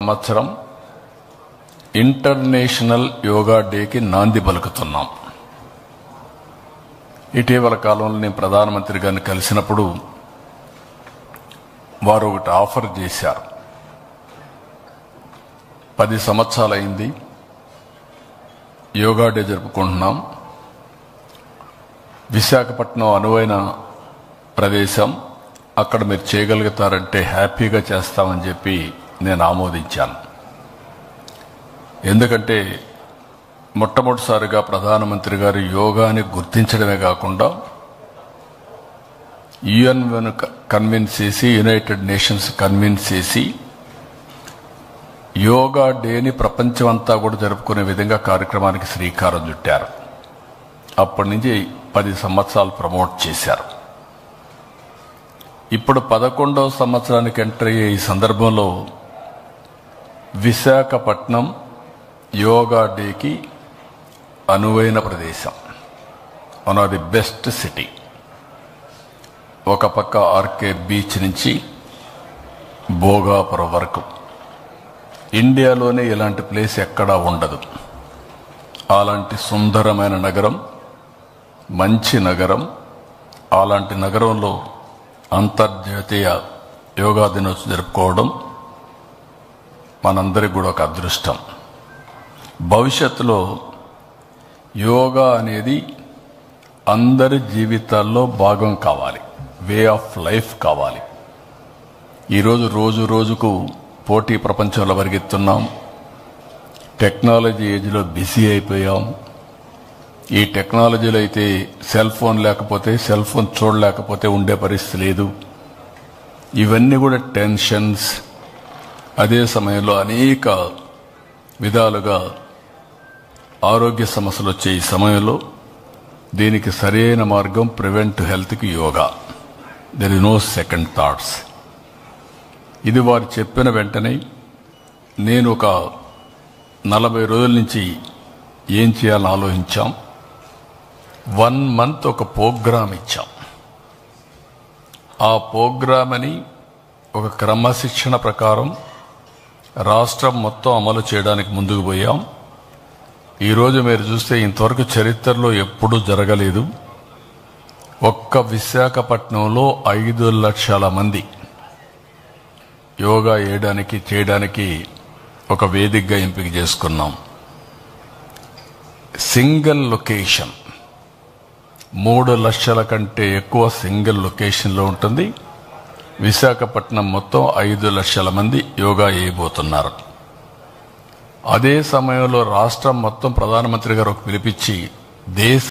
సంవత్సరం ఇంటర్నేషనల్ యోగా డేకి నాంది పలుకుతున్నాం. ఇటీవల కాలంలో నేను ప్రధానమంత్రి గారిని కలిసినప్పుడు వారు ఒకటి ఆఫర్ చేశారు. 10 సంవత్సరాలైంది యోగా డే జరుపుకుంటున్నాం. విశాఖపట్నం అనువైన ప్రదేశం, అక్కడ మీరు చేయగలుగుతారంటే హ్యాపీగా చేస్తామని చెప్పి నేను ఆమోదించాను. ఎందుకంటే మొట్టమొదటిసారిగా ప్రధానమంత్రి గారు యోగాని గుర్తించడమే కాకుండా యుఎన్ కన్విన్స్ చేసి, యునైటెడ్ నేషన్స్ కన్విన్స్ చేసి యోగా డేని ప్రపంచమంతా కూడా జరుపుకునే విధంగా కార్యక్రమానికి శ్రీకారం చుట్టారు. అప్పటి నుంచి 10 సంవత్సరాలు ప్రమోట్ చేశారు. ఇప్పుడు 11వ సంవత్సరానికి ఎంటర్ అయ్యే ఈ సందర్భంలో విశాఖపట్నం యోగా డేకి అనువైన ప్రదేశం, one of the best city. ఒక పక్క ఆర్కే బీచ్ నుంచి భోగాపురం వరకు ఇండియాలోనే ఇలాంటి ప్లేస్ ఎక్కడా ఉండదు. అలాంటి సుందరమైన నగరం, మంచి నగరం. అలాంటి నగరంలో అంతర్జాతీయ యోగా దినోత్సవం జరుపుకోవడం మనందరికి కూడా ఒక అదృష్టం. భవిష్యత్తులో యోగా అనేది అందరి జీవితాల్లో భాగం కావాలి, వే ఆఫ్ లైఫ్ కావాలి. ఈరోజు రోజుకు పోటీ ప్రపంచంలో పరిగెత్తున్నాం. టెక్నాలజీ ఏజ్లో బిజీ అయిపోయాం. ఈ టెక్నాలజీలో అయితే సెల్ ఫోన్ లేకపోతే, సెల్ ఫోన్ చూడలేకపోతే ఉండే పరిస్థితి లేదు. ఇవన్నీ కూడా టెన్షన్స్. అదే సమయంలో అనేక విధాలుగా ఆరోగ్య సమస్యలు వచ్చే ఈ సమయంలో దీనికి సరైన మార్గం ప్రివెంట్ హెల్త్కి yoga. There is no second thoughts. ఇది వారు చెప్పిన వెంటనే నేను ఒక 40 రోజుల నుంచి ఏం చేయాలని ఆలోచించాం. 1 మంత్ ఒక ప్రోగ్రాం ఇచ్చాం. ఆ ప్రోగ్రామ్ అని ఒక క్రమశిక్షణ ప్రకారం రాష్ట్రం మొత్తం అమలు చేయడానికి ముందుకు పోయాం. ఈరోజు మీరు చూస్తే ఇంతవరకు చరిత్రలో ఎప్పుడూ జరగలేదు. ఒక్క విశాఖపట్నంలో 5 లక్షల మంది యోగా చేయడానికి ఒక వేదికగా ఎంపిక చేసుకున్నాం. సింగిల్ లొకేషన్ 3 లక్షల కంటే ఎక్కువ సింగిల్ లొకేషన్లో ఉంటుంది. విశాఖపట్నం మొత్తం 5 లక్షల మంది యోగా చేయబోతున్నారు. అదే సమయంలో రాష్ట్రం మొత్తం ప్రధానమంత్రి గారు పిలిపించి దేశ